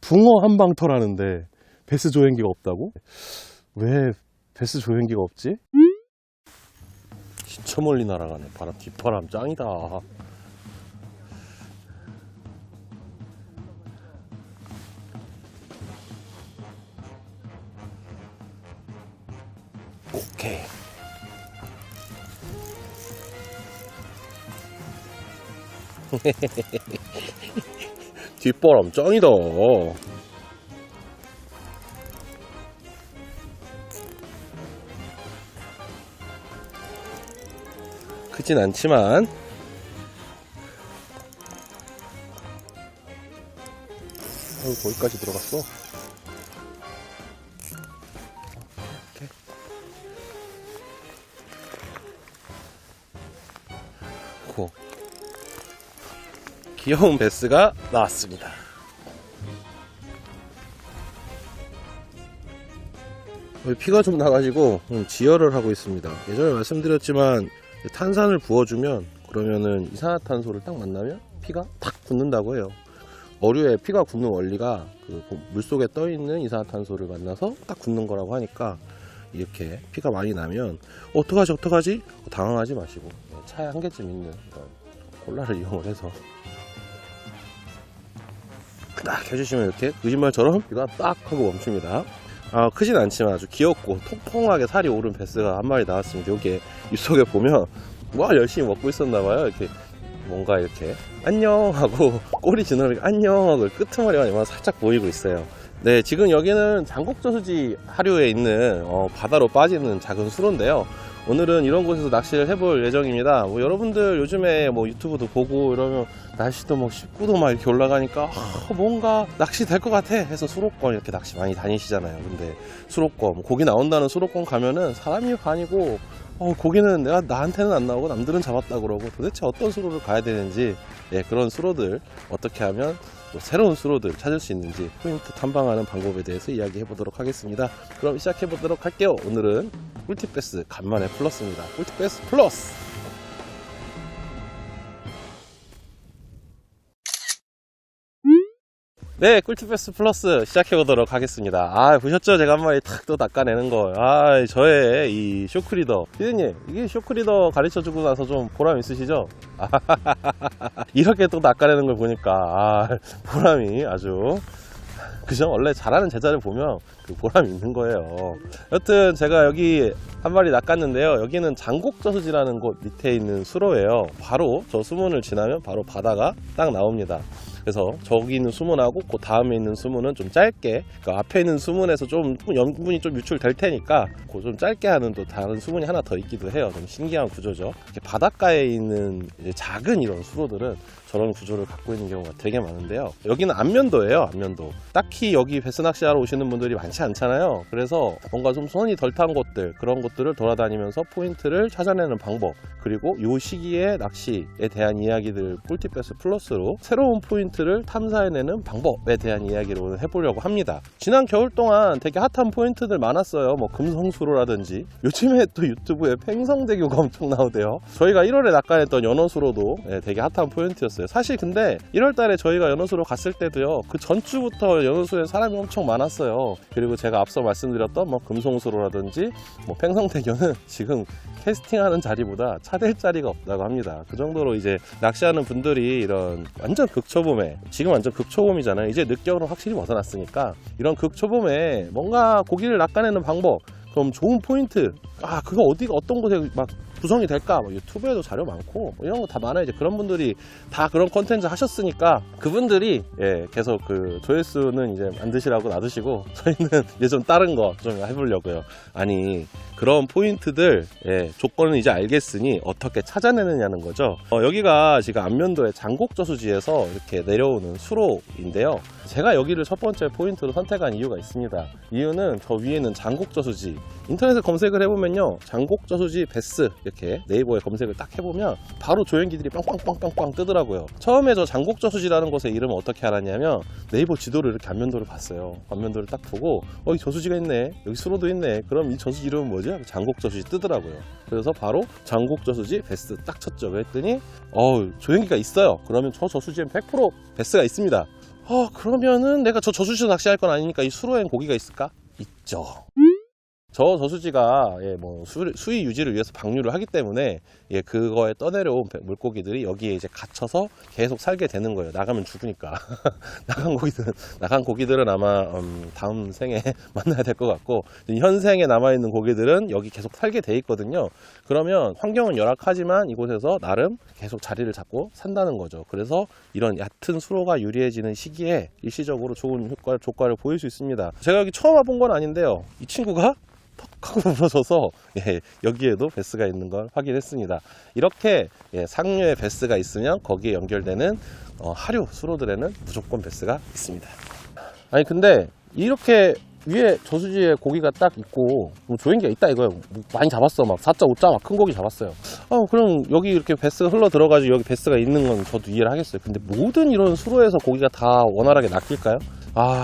붕어 한방터라는데 베스 조행기가 없다고? 왜 베스 조행기가 없지? 진짜 멀리 날아가네. 바람, 뒷바람 짱이다. 오케이. 뒷바람 짱이다. 크진 않지만 거기까지 들어갔어. 이렇게. 고. 귀여운 베스가 나왔습니다. 피가 좀 나가지고 지혈을 하고 있습니다. 예전에 말씀드렸지만 탄산을 부어주면 그러면은 이산화탄소를 딱 만나면 피가 탁 굳는다고 해요. 어류에 피가 굳는 원리가 그 물속에 떠있는 이산화탄소를 만나서 딱 굳는 거라고 하니까 이렇게 피가 많이 나면 어떡하지? 당황하지 마시고 차에 한 개쯤 있는 이런 콜라를 이용을 해서 딱 해주시면 이렇게 거짓말처럼 피가 딱 하고 멈춥니다. 크진 않지만 아주 귀엽고 통통하게 살이 오른 베스가 한 마리 나왔습니다. 여기에 입속에 보면 열심히 먹고 있었나봐요. 이렇게 뭔가 이렇게 안녕 하고 꼬리 지나니까 안녕 하고 끄트머리가 살짝 보이고 있어요. 네, 지금 여기는 장곡저수지 하류에 있는 바다로 빠지는 작은 수로인데요. 오늘은 이런 곳에서 낚시를 해볼 예정입니다. 여러분들 요즘에 유튜브도 보고 이러면 날씨도 19도 막 이렇게 올라가니까 뭔가 낚시 될 것 같아 해서 수로권 이렇게 낚시 많이 다니시잖아요. 근데 수로권 고기 나온다는 수로권 가면은 사람이 반이고 고기는 나한테는 안 나오고 남들은 잡았다 그러고 도대체 어떤 수로를 가야 되는지 그런 수로들 어떻게 하면 또 새로운 수로들 찾을 수 있는지 포인트 탐방하는 방법에 대해서 이야기해 보도록 하겠습니다. 그럼 시작해 보도록 할게요. 오늘은 꿀팁베스 간만에 플러스입니다. 꿀팁베스 플러스. 네, 꿀팁베스 플러스 시작해 보도록 하겠습니다. 보셨죠? 제가 한 마리 탁 또 낚아내는 거. 저의 이 쇼크리더. 피디님, 이게 쇼크리더 가르쳐 주고 나서 좀 보람 있으시죠? 이렇게 또 낚아내는 걸 보니까, 보람이 아주. 그죠? 원래 잘하는 제자를 보면 그 보람이 있는 거예요. 여튼 제가 여기 한 마리 낚았는데요. 여기는 장곡저수지라는 곳 밑에 있는 수로예요. 바로 저 수문을 지나면 바로 바다가 딱 나옵니다. 그래서 저기 있는 수문하고 그 다음에 있는 수문은 좀 짧게, 그러니까 앞에 있는 수문에서 좀 염분이 좀 유출될 테니까 그 좀 짧게 하는 또 다른 수문이 하나 더 있기도 해요. 좀 신기한 구조죠. 이렇게 바닷가에 있는 이제 작은 이런 수로들은 저런 구조를 갖고 있는 경우가 되게 많은데요. 여기는 안면도예요. 안면도. 딱히 여기 베스 낚시하러 오시는 분들이 많지 않잖아요. 그래서 뭔가 좀 손이 덜 탄 곳들, 그런 곳들을 돌아다니면서 포인트를 찾아내는 방법, 그리고 이 시기에 낚시에 대한 이야기들 꿀팁베스 플러스로 새로운 포인트를 탐사해내는 방법에 대한 이야기를 오늘 해보려고 합니다. 지난 겨울 동안 되게 핫한 포인트들 많았어요. 금성수로라든지 요즘에 또 유튜브에 팽성대교가 엄청 나오대요. 저희가 1월에 낚아냈던 연어수로도 되게 핫한 포인트였어요. 사실 근데 1월달에 저희가 연어수로 갔을 때도요, 그 전주부터 연어수에 사람이 엄청 많았어요. 그리고 제가 앞서 말씀드렸던 금성수로라든지 팽성대교는 지금 캐스팅하는 자리보다 차댈 자리가 없다고 합니다. 그 정도로 이제 낚시하는 분들이 이런 완전 극초봄에, 지금 완전 극초봄이잖아요. 이제 늦겨울은 확실히 벗어났으니까 이런 극초봄에 뭔가 고기를 낚아내는 방법, 그럼 좋은 포인트, 그거 어디가 어떤 곳에 구성이 될까? 유튜브에도 자료 많고 이런 거 다 많아요. 이제 그런 분들이 다 그런 컨텐츠 하셨으니까 그분들이 계속 그 조회수는 이제 안 드시라고 놔두시고 저희는 이제 좀 다른 거 좀 해보려고요. 그런 포인트들 조건은 이제 알겠으니 어떻게 찾아내느냐는 거죠. 여기가 지금 안면도의 장곡저수지에서 이렇게 내려오는 수로인데요. 제가 여기를 첫 번째 포인트로 선택한 이유가 있습니다. 이유는 저 위에는 장곡저수지, 인터넷에 검색을 해보면요, 장곡저수지 베스 이렇게 네이버에 검색을 딱 해보면 바로 조연기들이 빵빵빵빵빵 뜨더라고요. 처음에 저 장곡저수지라는 곳의 이름을 어떻게 알았냐면 네이버 지도를 이렇게 안면도를 봤어요. 안면도를 딱 보고 여기 저수지가 있네, 여기 수로도 있네, 그럼 이 저수지 이름은 뭐지? 장곡저수지 뜨더라고요. 그래서 바로 장곡저수지 베스 딱 쳤죠. 그랬더니 조연기가 있어요. 그러면 저 저수지엔 100% 베스가 있습니다. 그러면은 내가 저 저수지에서 낚시할 건 아니니까 이 수로엔 고기가 있을까? 있죠. 저 저수지가 뭐 수위 유지를 위해서 방류를 하기 때문에 그거에 떠내려온 물고기들이 여기에 이제 갇혀서 계속 살게 되는 거예요. 나가면 죽으니까. 나간 고기들은 아마 다음 생에 만나야 될 것 같고, 현생에 남아있는 고기들은 여기 계속 살게 돼 있거든요. 그러면 환경은 열악하지만 이곳에서 나름 계속 자리를 잡고 산다는 거죠. 그래서 이런 얕은 수로가 유리해지는 시기에 일시적으로 좋은 조과를 보일 수 있습니다. 제가 여기 처음 와본 건 아닌데요, 이 친구가 턱 하고 부러져서 여기에도 베스가 있는 걸 확인했습니다. 이렇게 상류에 베스가 있으면 거기에 연결되는 하류 수로들에는 무조건 베스가 있습니다. 아니 근데 이렇게 위에 저수지에 고기가 딱 있고 조인기가 있다 이거예요. 많이 잡았어. 막 4.5자 막 큰 고기 잡았어요. 그럼 여기 이렇게 베스가 흘러 들어가지고 여기 베스가 있는 건 저도 이해를 하겠어요. 근데 모든 이런 수로에서 고기가 다 원활하게 낚일까요?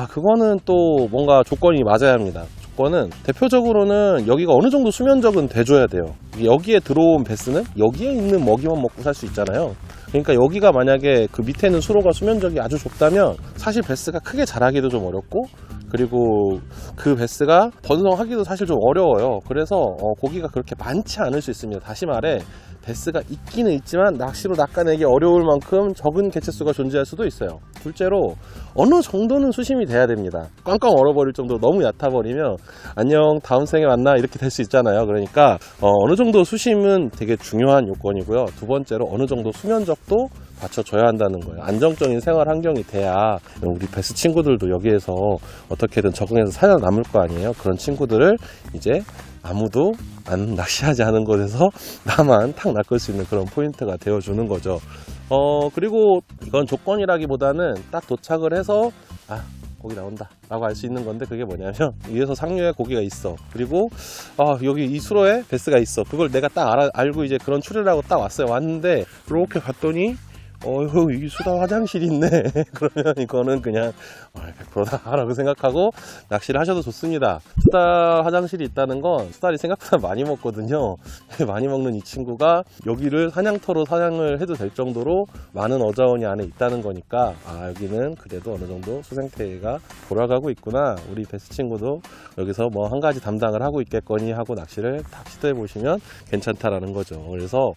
그거는 또 뭔가 조건이 맞아야 합니다. 조건은 대표적으로는 여기가 어느 정도 수면적은 돼줘야 돼요. 여기에 들어온 베스는 여기에 있는 먹이만 먹고 살 수 있잖아요. 그러니까 여기가 만약에 그 밑에 있는 수로가 수면적이 아주 좁다면 사실 베스가 크게 자라기도 좀 어렵고, 그리고 그 베스가 번성하기도 사실 좀 어려워요. 그래서 고기가 그렇게 많지 않을 수 있습니다. 다시 말해 베스가 있기는 있지만 낚시로 낚아내기 어려울 만큼 적은 개체수가 존재할 수도 있어요. 둘째로 어느 정도는 수심이 돼야 됩니다. 꽝꽝 얼어버릴 정도로 너무 얕아버리면 안녕 다음 생에 만나 이렇게 될 수 있잖아요. 그러니까 어느 정도 수심은 되게 중요한 요건이고요. 두 번째로 어느 정도 수면적도 받쳐줘야 한다는 거예요. 안정적인 생활 환경이 돼야 우리 베스 친구들도 여기에서 어떻게든 적응해서 살아남을 거 아니에요. 그런 친구들을 이제 아무도 안 낚시하지 않은 곳에서 나만 탁 낚을 수 있는 그런 포인트가 되어주는 거죠. 그리고 이건 조건이라기보다는 딱 도착을 해서 고기 나온다 라고 알 수 있는 건데, 그게 뭐냐면 위에서 상류에 고기가 있어. 그리고 여기 이 수로에 베스가 있어. 그걸 내가 딱 알고 이제 그런 추리를 하고 딱 왔어요. 왔는데 이렇게 봤더니 여기 수다 화장실이 있네. 그러면 이거는 그냥 100%다 라고 생각하고 낚시를 하셔도 좋습니다. 수다 화장실이 있다는 건 수달이 생각보다 많이 먹거든요. 많이 먹는 이 친구가 여기를 사냥터로 사냥을 해도 될 정도로 많은 어자원이 안에 있다는 거니까 여기는 그래도 어느 정도 수생태가 돌아가고 있구나, 우리 베스 친구도 여기서 뭐 한 가지 담당을 하고 있겠거니 하고 낚시를 딱 시도해 보시면 괜찮다라는 거죠. 그래서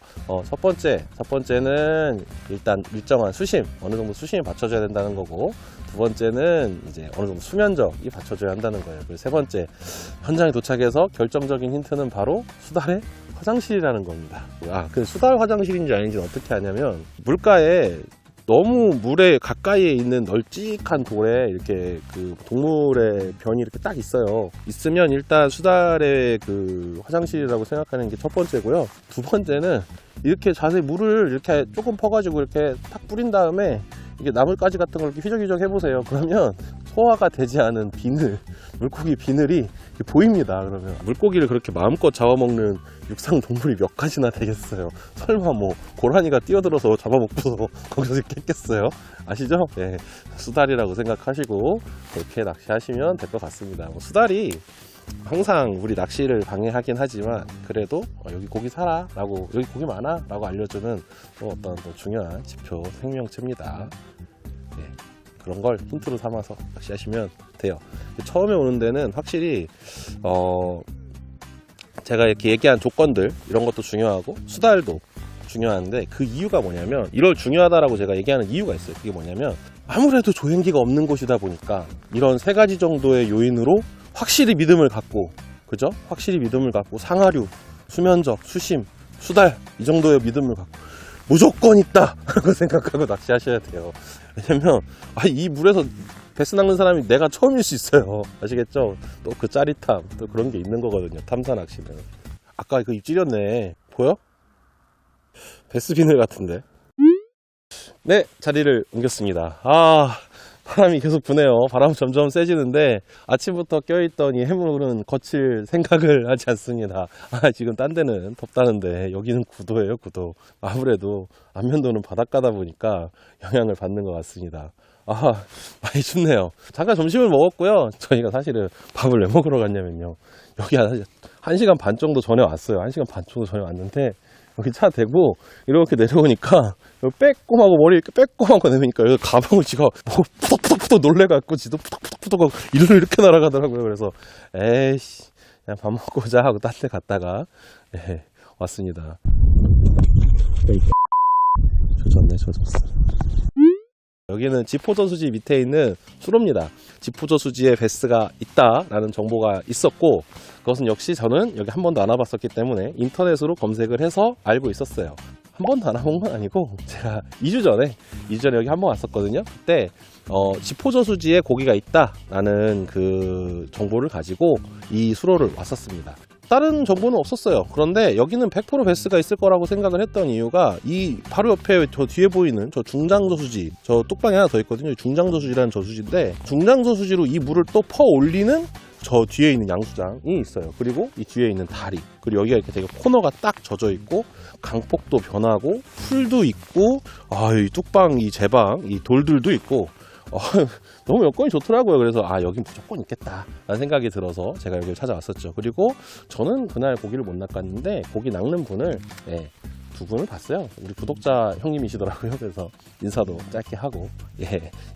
첫 번째는 일단 일정한 수심, 어느 정도 수심이 받쳐줘야 된다는 거고, 두 번째는 이제 어느 정도 수면적이 받쳐줘야 한다는 거예요. 그리고 세 번째, 현장에 도착해서 결정적인 힌트는 바로 수달의 화장실이라는 겁니다. 그 수달 화장실인지 아닌지 어떻게 아냐면, 물가에 너무 물에 가까이에 있는 널찍한 돌에 이렇게 그 동물의 변이 이렇게 딱 있어요. 있으면 일단 수달의 그 화장실이라고 생각하는 게 첫 번째고요. 두 번째는 이렇게 자세히 물을 이렇게 조금 퍼가지고 이렇게 탁 뿌린 다음에 이게 나물가지 같은 걸 이렇게 휘적휘적 해보세요. 그러면 소화가 되지 않은 비늘, 물고기 비늘이 보입니다. 그러면 물고기를 그렇게 마음껏 잡아먹는 육상 동물이 몇 가지나 되겠어요. 설마 뭐 고라니가 뛰어들어서 잡아먹고서 거기서 깼겠어요? 아시죠? 네, 수달이라고 생각하시고 그렇게 낚시하시면 될 것 같습니다. 수달이 항상 우리 낚시를 방해하긴 하지만 그래도 여기 고기 살아 라고, 여기 고기 많아 라고 알려주는 어떤 중요한 지표 생명체입니다. 네, 그런 걸 힌트로 삼아서 낚시하시면 돼요. 처음에 오는 데는 확실히 제가 이렇게 얘기한 조건들 이런 것도 중요하고 수달도 중요한데, 그 이유가 뭐냐면, 이걸 중요하다라고 제가 얘기하는 이유가 있어요. 그게 뭐냐면 아무래도 조행기가 없는 곳이다 보니까 이런 세 가지 정도의 요인으로 확실히 믿음을 갖고, 그죠? 확실히 믿음을 갖고 상하류, 수면적, 수심, 수달 이 정도의 믿음을 갖고 무조건 있다 라고 생각하고 낚시하셔야 돼요. 왜냐면 이 물에서 베스 낚는 사람이 내가 처음일 수 있어요. 아시겠죠? 또 그 짜릿함, 또 그런 게 있는 거거든요. 탐사 낚시는. 아까 그 입 찔렸네. 보여? 베스 비늘 같은데. 네, 자리를 옮겼습니다. 바람이 계속 부네요. 바람은 점점 세지는데 아침부터 껴있던 이 해물은 거칠 생각을 하지 않습니다. 지금 딴 데는 덥다는데 여기는 9도예요, 9도. 아무래도 안면도는 바닷가다 보니까 영향을 받는 것 같습니다. 많이 춥네요. 잠깐 점심을 먹었고요. 저희가 사실은 밥을 왜 먹으러 갔냐면요, 여기 한 1시간 반 정도 전에 왔어요. 1시간 반 정도 전에 왔는데 여기 차 대고 이렇게 내려오니까 빼꼼하고 머리 이렇게 빼꼼하고 내미니까 여기 가방을 지가 뭐 푸덕푸덕 놀래갖고 지도 푸덕푸덕 하고 이렇게 날아가더라고요. 그래서 에이씨 그냥 밥 먹고자 하고 딴 데 갔다가 예, 왔습니다. 조졌어. 여기는 지포저수지 밑에 있는 수로입니다. 지포저수지에 베스가 있다라는 정보가 있었고 그것은 역시 저는 여기 한 번도 안 와봤었기 때문에 인터넷으로 검색을 해서 알고 있었어요. 한 번도 안 와본 건 아니고 제가 2주 전에 여기 한 번 왔었거든요. 그때 지포저수지에 고기가 있다라는 그 정보를 가지고 이 수로를 왔었습니다. 다른 정보는 없었어요. 그런데 여기는 100% 베스가 있을 거라고 생각을 했던 이유가 이 바로 옆에 저 뒤에 보이는 저 중장저수지, 저 뚝방이 하나 더 있거든요. 중장저수지라는 저수지인데 중장저수지로 이 물을 또 퍼 올리는 저 뒤에 있는 양수장이 있어요. 그리고 이 뒤에 있는 다리, 그리고 여기가 이렇게 되게 코너가 딱 젖어 있고 강폭도 변하고 풀도 있고 이 뚝방, 이 제방, 이 돌들도 있고 너무 여건이 좋더라고요. 그래서 여긴 무조건 있겠다 라는 생각이 들어서 제가 여기를 찾아왔었죠. 그리고 저는 그날 고기를 못 낚았는데 고기 낚는 분을 두 분을 봤어요. 우리 구독자 형님이시더라고요. 그래서 인사도 짧게 하고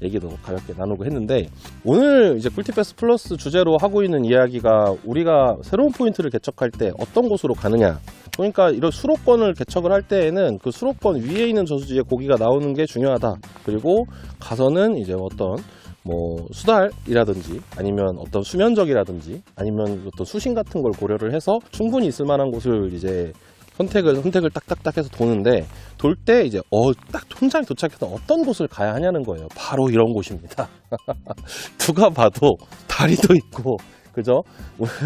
얘기도 가볍게 나누고 했는데 오늘 이제 꿀팁베스 플러스 주제로 하고 있는 이야기가 우리가 새로운 포인트를 개척할 때 어떤 곳으로 가느냐, 그러니까 이런 수로권을 개척을 할 때에는 그 수로권 위에 있는 저수지에 고기가 나오는 게 중요하다. 그리고 가서는 이제 어떤 수달이라든지 아니면 어떤 수면적이라든지 아니면 어떤 수심 같은 걸 고려를 해서 충분히 있을 만한 곳을 이제 선택을 딱딱딱 해서 도는데 돌 때 이제 딱 현장에 도착해서 어떤 곳을 가야 하냐는 거예요. 바로 이런 곳입니다. 누가 봐도 다리도 있고 그죠?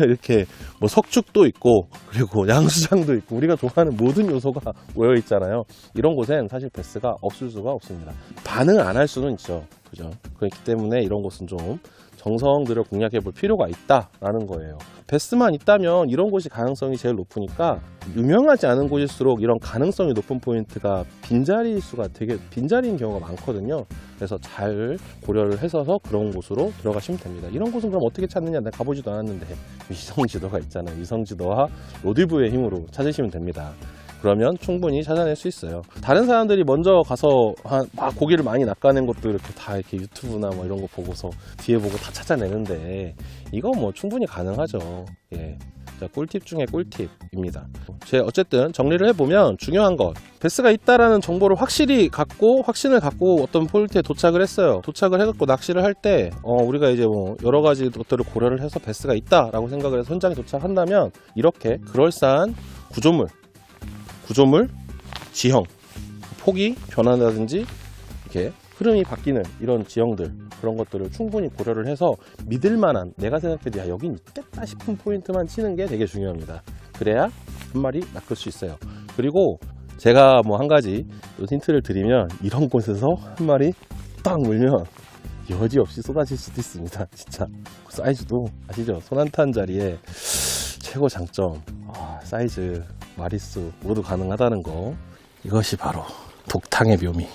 이렇게 석축도 있고 그리고 양수장도 있고 우리가 좋아하는 모든 요소가 모여 있잖아요. 이런 곳엔 사실 베스가 없을 수가 없습니다. 반응을 안 할 수는 있죠. 그죠? 그렇기 때문에 이런 곳은 좀 정성 들여 공략해 볼 필요가 있다라는 거예요. 베스만 있다면 이런 곳이 가능성이 제일 높으니까 유명하지 않은 곳일수록 이런 가능성이 높은 포인트가 빈자리일 수가 되게 빈자리인 경우가 많거든요. 그래서 잘 고려를 해서 그런 곳으로 들어가시면 됩니다. 이런 곳은 그럼 어떻게 찾느냐? 내가 가보지도 않았는데 위성지도가 있잖아요. 위성지도와 로드뷰의 힘으로 찾으시면 됩니다. 그러면 충분히 찾아낼 수 있어요. 다른 사람들이 먼저 가서 막 고기를 많이 낚아낸 것도 이렇게 다 이렇게 유튜브나 이런 거 보고서 뒤에 보고 다 찾아내는데 이거 충분히 가능하죠. 자, 꿀팁 중에 꿀팁입니다. 어쨌든 정리를 해보면 중요한 것, 베스가 있다라는 정보를 확신을 갖고 어떤 포인트에 도착을 했어요. 도착을 해갖고 낚시를 할 때 우리가 이제 여러 가지 것들을 고려를 해서 베스가 있다라고 생각을 해서 현장에 도착한다면 이렇게 그럴싸한 구조물, 지형, 폭이 변한다든지 이렇게 흐름이 바뀌는 이런 지형들, 그런 것들을 충분히 고려를 해서 믿을만한, 내가 생각해도 여긴 있겠다 싶은 포인트만 치는 게 되게 중요합니다. 그래야 한 마리 낚을 수 있어요. 그리고 제가 한 가지 힌트를 드리면 이런 곳에서 한 마리 딱 물면 여지없이 쏟아질 수도 있습니다. 진짜 사이즈도 아시죠? 손 한 탄 자리에 최고 장점, 사이즈, 마리수 모두 가능하다는 거, 이것이 바로 독탕의 묘미.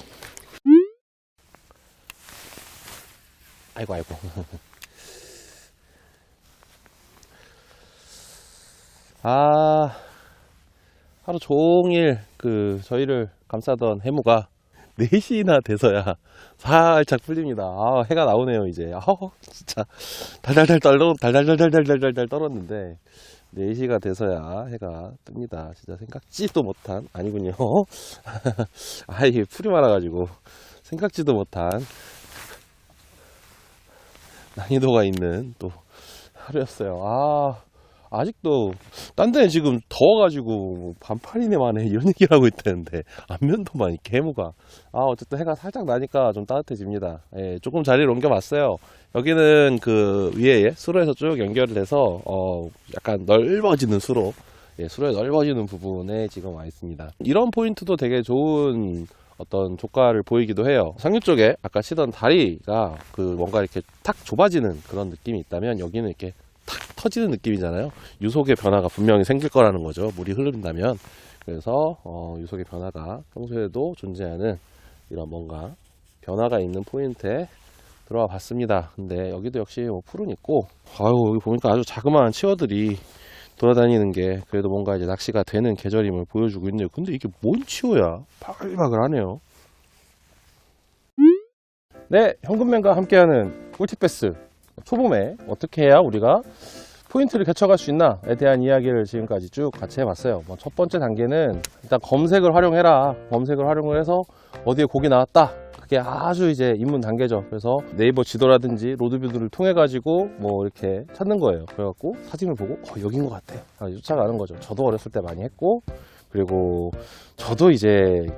아이고 하루 종일 저희를 감싸던 해무가 4시나 돼서야 살짝 풀립니다. 해가 나오네요 이제. 진짜 달달달 떨었는데 4시가 돼서야 해가 뜹니다. 진짜 생각지도 못한, 아니군요. 이게 풀이 많아가지고 생각지도 못한 난이도가 있는 또 하루였어요. 아직도 딴 데는 지금 더워가지고 반팔이네 만에 이런 얘기를 하고 있다는데 안면도만 이렇게 해무가. 어쨌든 해가 살짝 나니까 좀 따뜻해집니다. 조금 자리를 옮겨봤어요. 여기는 위에 수로에서 쭉 연결을 해서 약간 넓어지는 수로, 수로에 넓어지는 부분에 지금 와 있습니다. 이런 포인트도 되게 좋은 어떤 조과를 보이기도 해요. 상류 쪽에 아까 치던 다리가 뭔가 이렇게 탁 좁아지는 그런 느낌이 있다면 여기는 이렇게 탁 터지는 느낌이잖아요. 유속의 변화가 분명히 생길 거라는 거죠. 물이 흐른다면. 그래서 유속의 변화가 평소에도 존재하는 이런 뭔가 변화가 있는 포인트에 들어와 봤습니다. 근데 여기도 역시 풀은 있고, 여기 보니까 아주 자그마한 치어들이 돌아다니는 게 그래도 뭔가 이제 낚시가 되는 계절임을 보여주고 있네요. 근데 이게 뭔 치오야? 바글바글하네요. 네, 현금맨과 함께하는 꿀팁 패스. 초봄에 어떻게 해야 우리가 포인트를 개척할 수 있나에 대한 이야기를 지금까지 쭉 같이 해봤어요. 첫 번째 단계는 일단 검색을 활용해라. 검색을 활용을 해서 어디에 고기 나왔다. 그게 아주 이제 입문 단계죠. 그래서 네이버 지도라든지 로드뷰들을 통해 가지고 뭐 이렇게 찾는 거예요. 그래갖고 사진을 보고 여긴 것 같아. 쫓아가는 거죠. 저도 어렸을 때 많이 했고, 그리고 저도 이제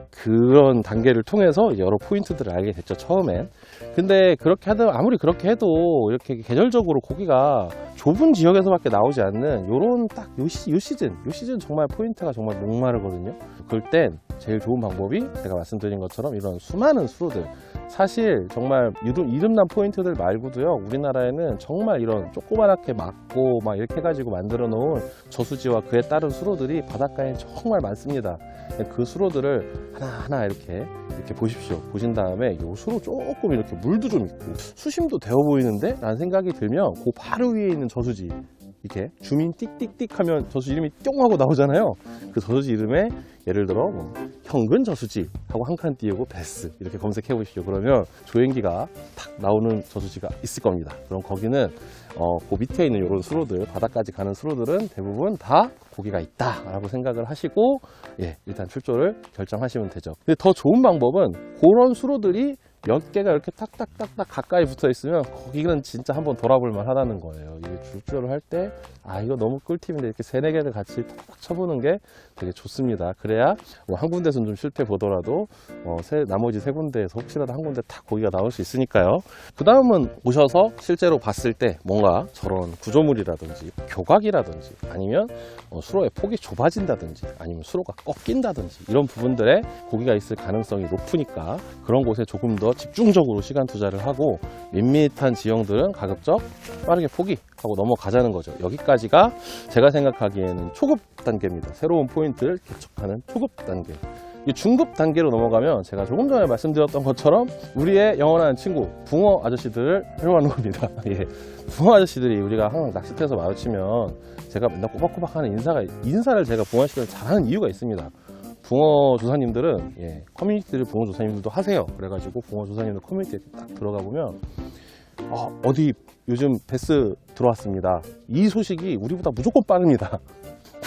그런 단계를 통해서 이제 여러 포인트들을 알게 됐죠, 처음엔. 근데 그렇게 하다 아무리 그렇게 해도 이렇게 계절적으로 고기가 좁은 지역에서밖에 나오지 않는 요런 딱 요 시즌 정말 포인트가 정말 목마르거든요. 그럴 땐 제일 좋은 방법이 제가 말씀드린 것처럼 이런 수많은 수로들, 사실 정말 이름난 포인트들 말고도요, 우리나라에는 정말 이런 조그맣게 막고 막 이렇게 해가지고 만들어 놓은 저수지와 그에 따른 수로들이 바닷가에 정말 많습니다. 그 수로들을 하나하나 이렇게 보십시오. 보신 다음에 요 수로 조금 이렇게 물도 좀 있고 수심도 되어 보이는데? 라는 생각이 들면 그 바로 위에 있는 저수지, 이렇게 주민 띡띡띡 하면 저수지 이름이 뿅 하고 나오잖아요. 그 저수지 이름에 예를 들어 현근 저수지 하고 한 칸 띄우고 베스 이렇게 검색해 보십시오. 그러면 조행기가 탁 나오는 저수지가 있을 겁니다. 그럼 거기는 그 밑에 있는 이런 수로들, 바다까지 가는 수로들은 대부분 다 고기가 있다 라고 생각을 하시고, 일단 출조를 결정하시면 되죠. 근데 더 좋은 방법은 그런 수로들이 몇 개가 이렇게 탁탁탁탁 가까이 붙어 있으면 거기는 진짜 한번 돌아볼 만 하다는 거예요. 이게 출조를 할 때 이거 너무 꿀팁인데 이렇게 3-4개를 같이 탁탁 쳐보는 게 되게 좋습니다. 그래야 한 군데서는 좀 실패 보더라도 나머지 3군데에서 혹시라도 한 군데 탁 고기가 나올 수 있으니까요. 그 다음은 오셔서 실제로 봤을 때 뭔가 저런 구조물이라든지 교각이라든지 아니면 수로의 폭이 좁아진다든지 아니면 수로가 꺾인다든지 이런 부분들에 고기가 있을 가능성이 높으니까 그런 곳에 조금 더 집중적으로 시간 투자를 하고 밋밋한 지형들은 가급적 빠르게 포기하고 넘어가자는 거죠. 여기까지가 제가 생각하기에는 초급 단계입니다. 새로운 포인트를 개척하는 초급 단계. 이 중급 단계로 넘어가면 제가 조금 전에 말씀드렸던 것처럼 우리의 영원한 친구 붕어 아저씨들을 활용하는 겁니다. 붕어 아저씨들이 우리가 항상 낚시터에서 마주치면 제가 맨날 꼬박꼬박 하는 인사를 제가 붕어 아저씨들 잘하는 이유가 있습니다. 붕어 조사님들은 커뮤니티를 붕어 조사님들도 하세요. 그래가지고 붕어 조사님들 커뮤니티에 딱 들어가 보면 어디 요즘 베스 들어왔습니다. 이 소식이 우리보다 무조건 빠릅니다.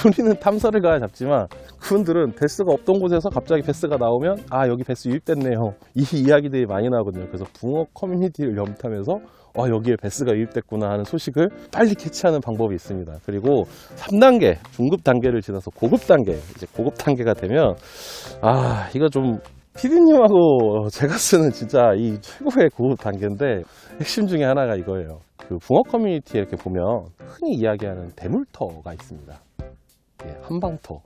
우리는 탐사를 가야 잡지만 그분들은 베스가 없던 곳에서 갑자기 베스가 나오면 여기 베스 유입됐네요. 이 이야기들이 많이 나거든요. 그래서 붕어 커뮤니티를 염탐해서 여기에 베스가 유입됐구나 하는 소식을 빨리 캐치하는 방법이 있습니다. 그리고 3단계, 중급 단계를 지나서 고급 단계, 이제 고급 단계가 되면 이거 좀 피디님하고 제가 쓰는 진짜 이 최고의 고급 단계인데 핵심 중에 하나가 이거예요. 그 붕어 커뮤니티에 이렇게 보면 흔히 이야기하는 대물터가 있습니다. 한방터.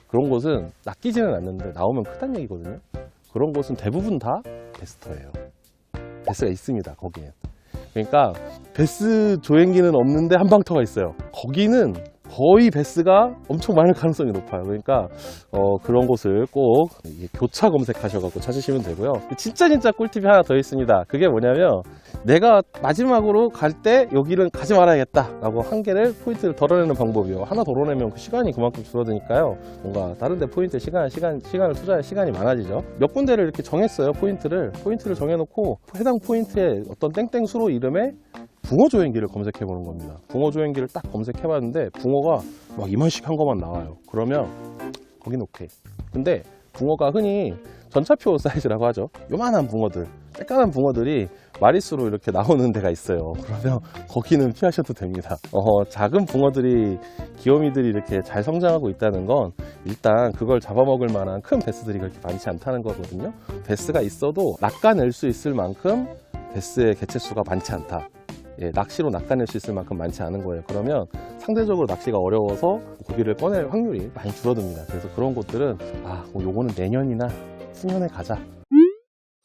그런 곳은 낚이지는 않는데 나오면 크다는 얘기거든요. 그런 곳은 대부분 다 베스터예요. 베스가 있습니다, 거기엔. 그러니까 베스 조행기는 없는데 한방터가 있어요. 거기는 거의 베스가 엄청 많을 가능성이 높아요. 그러니까 그런 곳을 꼭 교차 검색하셔서 찾으시면 되고요. 진짜 꿀팁이 하나 더 있습니다. 그게 뭐냐면 내가 마지막으로 갈 때 여기는 가지 말아야겠다 라고 한 개를 포인트를 덜어내는 방법이요. 하나 덜어내면 그 시간이 그만큼 줄어드니까요. 뭔가 다른 데 포인트에 시간을 투자할 시간이 많아지죠. 몇 군데를 이렇게 정했어요. 포인트를 정해놓고 해당 포인트에 어떤 땡땡 수로 이름에 붕어 조행기를 검색해 보는 겁니다. 붕어 조행기를 딱 검색해 봤는데 붕어가 막 이만씩 한 것만 나와요. 그러면 거긴 오케이. 근데 붕어가 흔히 전차표 사이즈라고 하죠. 요만한 붕어들, 쬐깐한 붕어들이 마리수로 이렇게 나오는 데가 있어요. 그러면 거기는 피하셔도 됩니다. 작은 붕어들이, 귀요미들이 이렇게 잘 성장하고 있다는 건 일단 그걸 잡아먹을 만한 큰 베스들이 그렇게 많지 않다는 거거든요. 베스가 있어도 낚아낼 수 있을 만큼 베스의 개체수가 많지 않다. 낚시로 낚아낼 수 있을 만큼 많지 않은 거예요. 그러면 상대적으로 낚시가 어려워서 고기를 꺼낼 확률이 많이 줄어듭니다. 그래서 그런 곳들은 요거는 내년이나 후년에 가자.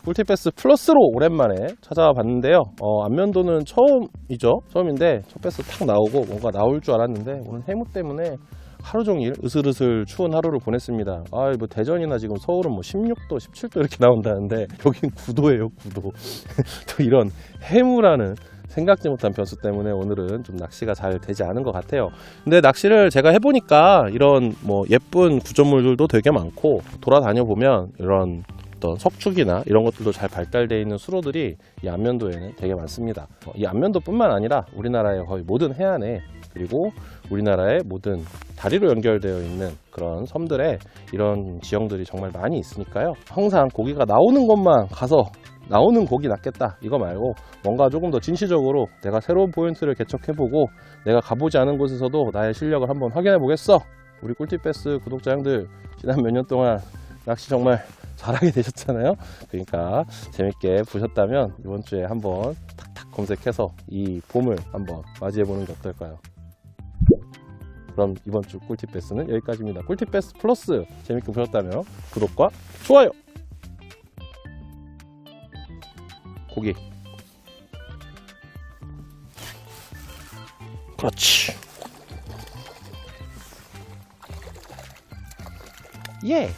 꿀팁 패스 플러스로 오랜만에 찾아와 봤는데요. 안면도는 처음인데 첫 패스 탁 나오고 뭔가 나올 줄 알았는데 오늘 해무 때문에 하루 종일 으슬으슬 추운 하루를 보냈습니다. 뭐 대전이나 지금 서울은 16도, 17도 이렇게 나온다는데 여긴 9도예요, 9도. 또 이런 해무라는 생각지 못한 변수 때문에 오늘은 좀 낚시가 잘 되지 않은 것 같아요. 근데 낚시를 제가 해보니까 이런 뭐 예쁜 구조물들도 되게 많고, 돌아다녀 보면 이런 어떤 석축이나 이런 것들도 잘 발달되어 있는 수로들이 이 안면도에는 되게 많습니다. 이 안면도뿐만 아니라 우리나라의 거의 모든 해안에, 그리고 우리나라의 모든 다리로 연결되어 있는 그런 섬들에 이런 지형들이 정말 많이 있으니까요. 항상 고기가 나오는 곳만 가서 나오는 고기 낚겠다 이거 말고, 뭔가 조금 더 진취적으로 내가 새로운 포인트를 개척해보고 내가 가보지 않은 곳에서도 나의 실력을 한번 확인해 보겠어. 우리 꿀팁베스 구독자 형들, 지난 몇 년 동안 낚시 정말 잘하게 되셨잖아요. 그러니까 재밌게 보셨다면 이번 주에 한번 탁탁 검색해서 이 봄을 한번 맞이해 보는 게 어떨까요? 그럼 이번 주 꿀팁베스는 여기까지입니다. 꿀팁베스 플러스 재밌게 보셨다면 구독과 좋아요. 고기. 그렇지. 예.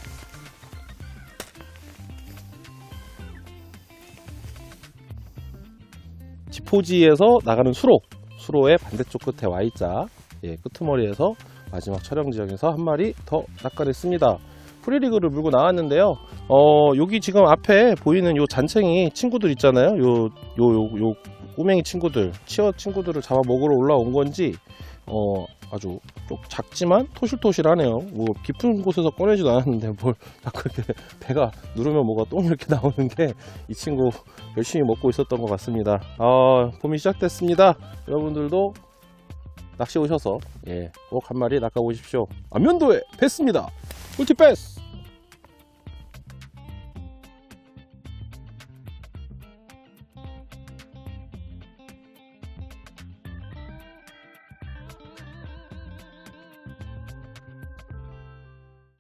지포지에서 나가는 수로의 반대쪽 끝에 Y자, 예, 끄트머리에서 마지막 촬영 지역에서 한 마리 더 낚아냈습니다. 프리리그를 물고 나왔는데요. 여기 지금 앞에 보이는 요 잔챙이 친구들 있잖아요. 요 꼬맹이 친구들, 치어 친구들을 잡아 먹으러 올라온 건지, 아주 좀 작지만 토실토실하네요. 뭐 깊은 곳에서 꺼내지도 않았는데 뭘 자꾸 이렇게 배가 누르면 뭐가 똥 이렇게 나오는 게 이 친구 열심히 먹고 있었던 것 같습니다. 봄이 시작됐습니다. 여러분들도 낚시 오셔서 꼭 한 마리 낚아보십시오. 안면도에 뱄습니다. 꿀팁 베스.